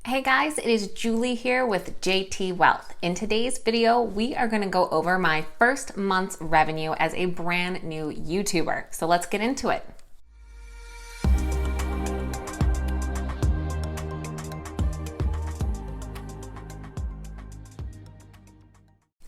Hey guys, it is Julie here with JT.Wealth. In today's video, we are going to go over my first month's revenue as a brand new YouTuber. So let's get into it.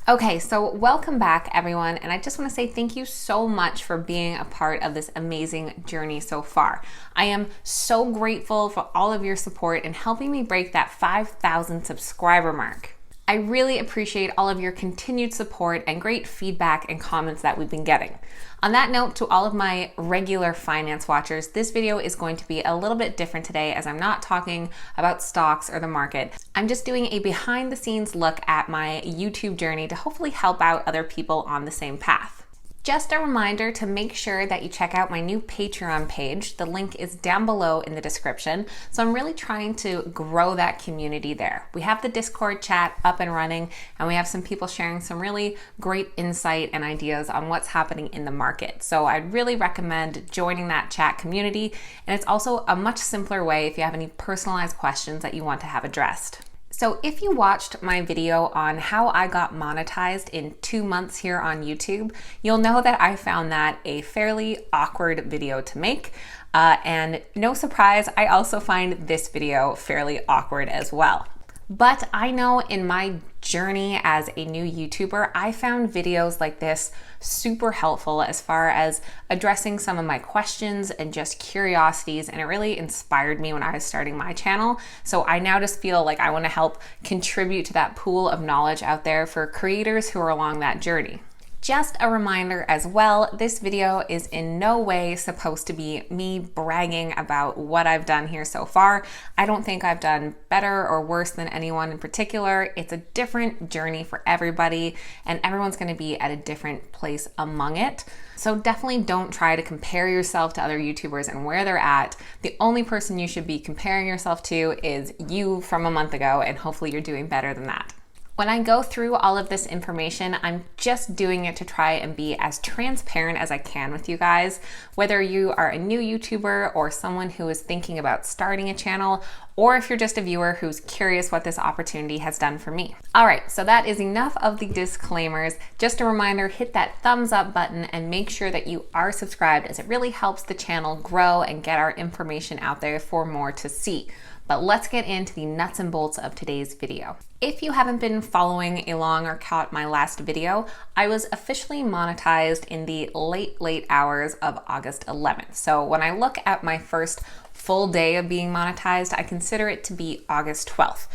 Okay, so welcome back everyone, and I just want to say thank you so much for being a part of this amazing journey so far. I am so grateful for all of your support in helping me break that 5,000 subscriber mark. I really appreciate all of your continued support and great feedback and comments that we've been getting. On that note, to all of my regular finance watchers, this video is going to be a little bit different today as I'm not talking about stocks or the market. I'm just doing a behind the scenes look at my YouTube journey to hopefully help out other people on the same path. Just a reminder to make sure that you check out my new Patreon page. The link is down below in the description. So I'm really trying to grow that community there. We have the Discord chat up and running, and we have some people sharing some really great insight and ideas on what's happening in the market. So I'd really recommend joining that chat community. And it's also a much simpler way if you have any personalized questions that you want to have addressed. So if you watched my video on how I got monetized in 2 months here on YouTube, you'll know that I found that a fairly awkward video to make. And no surprise, I also find this video fairly awkward as well. But I know in my journey as a new YouTuber, I found videos like this super helpful as far as addressing some of my questions and just curiosities, and it really inspired me when I was starting my channel. So I now just feel like I want to help contribute to that pool of knowledge out there for creators who are along that journey. Just a reminder as well, this video is in no way supposed to be me bragging about what I've done here so far. I don't think I've done better or worse than anyone in particular. It's a different journey for everybody, and everyone's going to be at a different place among it. So definitely don't try to compare yourself to other YouTubers and where they're at. The only person you should be comparing yourself to is you from a month ago, and hopefully you're doing better than that. When I go through all of this information, I'm just doing it to try and be as transparent as I can with you guys, whether you are a new YouTuber or someone who is thinking about starting a channel, or if you're just a viewer who's curious what this opportunity has done for me. All right, so that is enough of the disclaimers. Just a reminder, hit that thumbs up button and make sure that you are subscribed, as it really helps the channel grow and get our information out there for more to see. But let's get into the nuts and bolts of today's video. If you haven't been following along or caught my last video, I was officially monetized in the late hours of August 11th. So when I look at my first full day of being monetized, I consider it to be August 12th.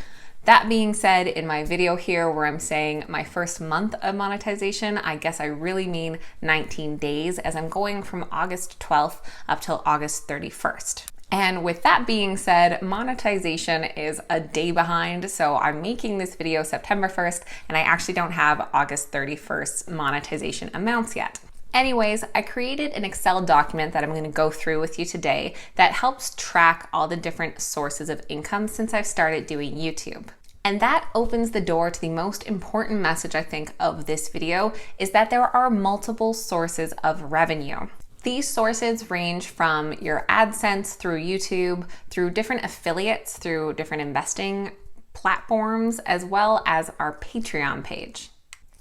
That being said, in my video here where I'm saying my first month of monetization, I guess I really mean 19 days, as I'm going from August 12th up till August 31st. And with that being said, monetization is a day behind, so I'm making this video September 1st, and I actually don't have August 31st monetization amounts yet. Anyways, I created an Excel document that I'm going to go through with you today that helps track all the different sources of income since I've started doing YouTube. And that opens the door to the most important message, I think, of this video, is that there are multiple sources of revenue. These sources range from your Adsense through YouTube, through different affiliates, through different investing platforms, as well as our Patreon page.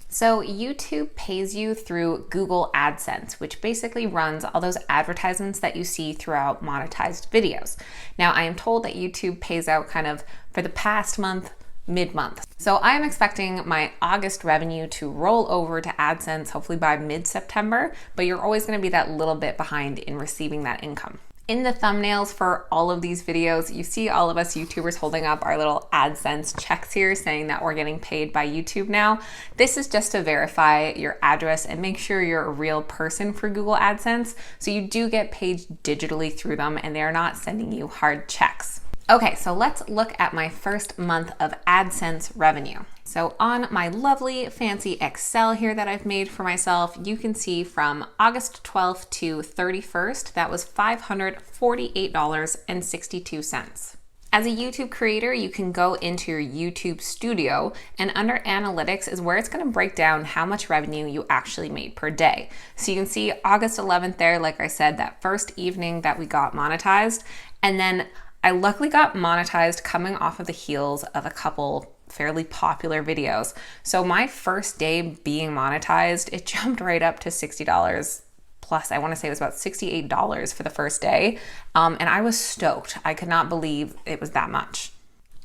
So YouTube pays you through Google Adsense, which basically runs all those advertisements that you see throughout monetized videos. Now, I am told that YouTube pays out kind of for the past month, mid-month. So I am expecting my August revenue to roll over to AdSense hopefully by mid-September, but you're always going to be that little bit behind in receiving that income. In the thumbnails for all of these videos, you see all of us YouTubers holding up our little AdSense checks here saying that we're getting paid by YouTube now. This is just to verify your address and make sure you're a real person for Google AdSense. So you do get paid digitally through them, and they're not sending you hard checks. Okay, so let's look at my first month of AdSense revenue. So on my lovely fancy Excel here that I've made for myself, you can see from August 12th to 31st, that was $548.62. As a YouTube creator, you can go into your YouTube studio, and under analytics is where it's going to break down how much revenue you actually made per day. So you can see August 11th there, like I said, that first evening that we got monetized. And then I luckily got monetized coming off of the heels of a couple fairly popular videos. So my first day being monetized, it jumped right up to $60 plus. I want to say it was about $68 for the first day. And I was stoked. I could not believe it was that much.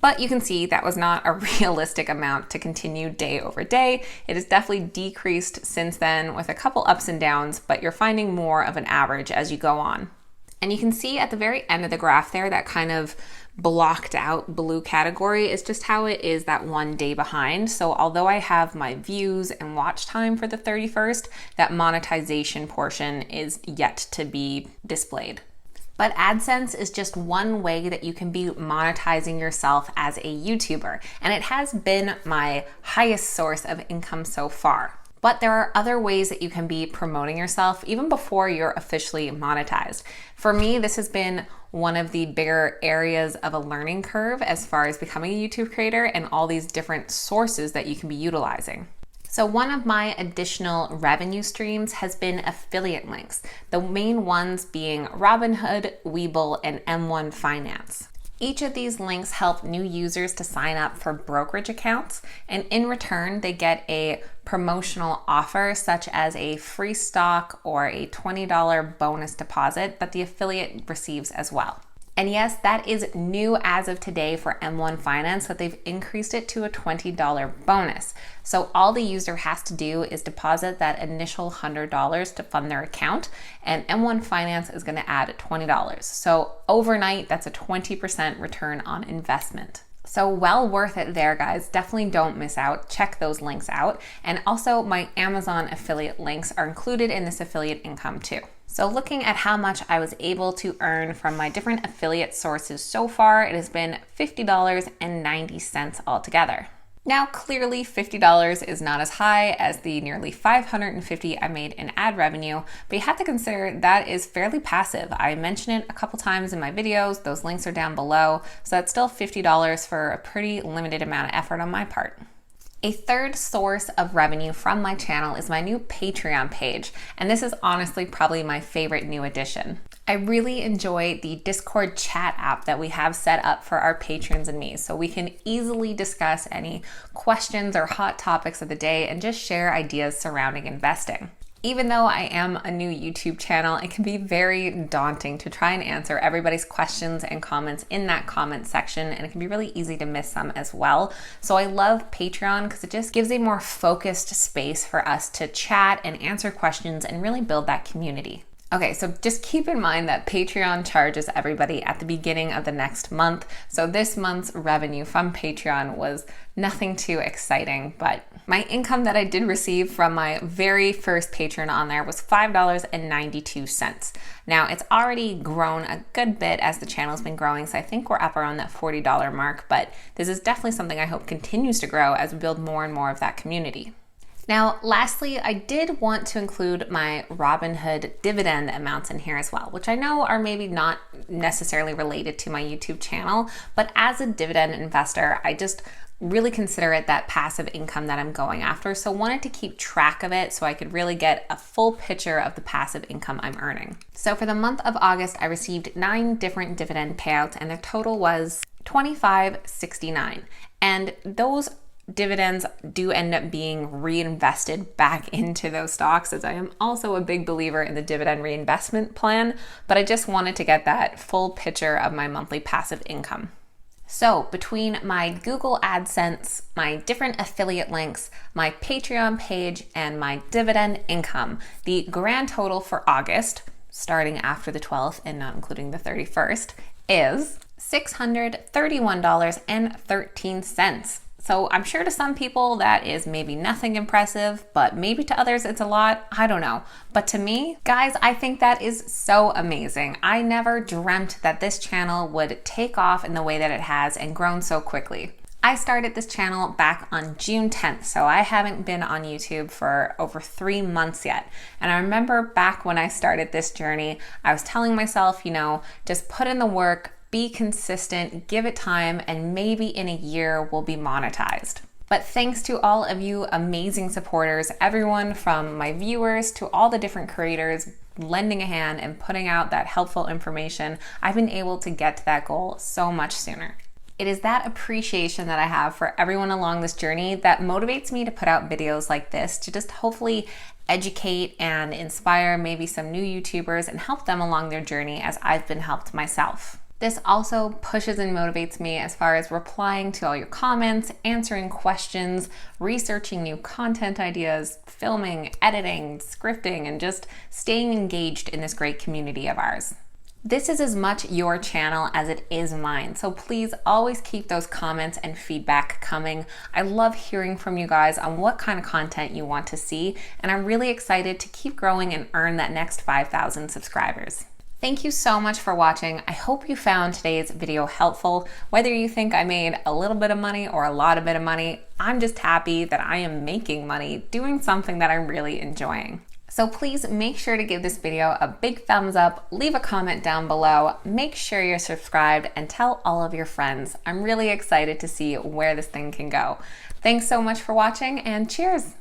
But you can see that was not a realistic amount to continue day over day. It has definitely decreased since then with a couple ups and downs, but you're finding more of an average as you go on. And you can see at the very end of the graph there, that kind of blocked out blue category is just how it is that one day behind. So although I have my views and watch time for the 31st, that monetization portion is yet to be displayed. But Adsense is just one way that you can be monetizing yourself as a YouTuber, and it has been my highest source of income so far. But there are other ways that you can be promoting yourself even before you're officially monetized. For me, this has been one of the bigger areas of a learning curve as far as becoming a YouTube creator and all these different sources that you can be utilizing. So one of my additional revenue streams has been affiliate links, the main ones being Robinhood, Webull, and M1 Finance. Each of these links help new users to sign up for brokerage accounts, and in return, they get a promotional offer such as a free stock or a $20 bonus deposit that the affiliate receives as well. And yes, that is new as of today for M1 Finance, that they've increased it to a $20 bonus. So all the user has to do is deposit that initial $100 to fund their account, and M1 Finance is going to add $20. So overnight, that's a 20% return on investment. So well worth it there, guys. Definitely don't miss out. Check those links out. And also my Amazon affiliate links are included in this affiliate income too. So looking at how much I was able to earn from my different affiliate sources so far, it has been $50.90 altogether. Now, clearly $50 is not as high as the nearly $550 I made in ad revenue, but you have to consider that is fairly passive. I mention it a couple times in my videos. Those links are down below. So that's still $50 for a pretty limited amount of effort on my part. A third source of revenue from my channel is my new Patreon page, and this is honestly probably my favorite new addition. I really enjoy the Discord chat app that we have set up for our patrons and me, so we can easily discuss any questions or hot topics of the day and just share ideas surrounding investing. Even though I am a new YouTube channel, it can be very daunting to try and answer everybody's questions and comments in that comment section, and it can be really easy to miss some as well. So I love Patreon because it just gives a more focused space for us to chat and answer questions and really build that community. Okay, so just keep in mind that Patreon charges everybody at the beginning of the next month. So this month's revenue from Patreon was nothing too exciting, but my income that I did receive from my very first patron on there was $5.92. Now, it's already grown a good bit as the channel's been growing, so I think we're up around that $40 mark, but this is definitely something I hope continues to grow as we build more and more of that community. Now, lastly, I did want to include my Robinhood dividend amounts in here as well, which I know are maybe not necessarily related to my YouTube channel, but as a dividend investor, I just really consider it that passive income that I'm going after. So wanted to keep track of it so I could really get a full picture of the passive income I'm earning. So for the month of August, I received 9 different dividend payouts, and the total was $25.69. And those dividends do end up being reinvested back into those stocks, as I am also a big believer in the dividend reinvestment plan, but I just wanted to get that full picture of my monthly passive income. So between my Google AdSense, my different affiliate links, my Patreon page, and my dividend income, the grand total for August, starting after the 12th and not including the 31st, is $631.13. So I'm sure to some people that is maybe nothing impressive, but maybe to others it's a lot. I don't know. But to me, guys, I think that is so amazing. I never dreamt that this channel would take off in the way that it has and grown so quickly. I started this channel back on June 10th, so I haven't been on YouTube for over 3 months yet. And I remember back when I started this journey, I was telling myself, just put in the work, be consistent, give it time, and maybe in a year we'll be monetized. But thanks to all of you amazing supporters, everyone from my viewers to all the different creators, lending a hand and putting out that helpful information, I've been able to get to that goal so much sooner. It is that appreciation that I have for everyone along this journey that motivates me to put out videos like this to just hopefully educate and inspire maybe some new YouTubers and help them along their journey as I've been helped myself. This also pushes and motivates me as far as replying to all your comments, answering questions, researching new content ideas, filming, editing, scripting, and just staying engaged in this great community of ours. This is as much your channel as it is mine, so please always keep those comments and feedback coming. I love hearing from you guys on what kind of content you want to see, and I'm really excited to keep growing and earn that next 5,000 subscribers. Thank you so much for watching. I hope you found today's video helpful. Whether you think I made a little bit of money or a lot of bit of money, I'm just happy that I am making money doing something that I'm really enjoying. So please make sure to give this video a big thumbs up, leave a comment down below, make sure you're subscribed, and tell all of your friends. I'm really excited to see where this thing can go. Thanks so much for watching, and cheers!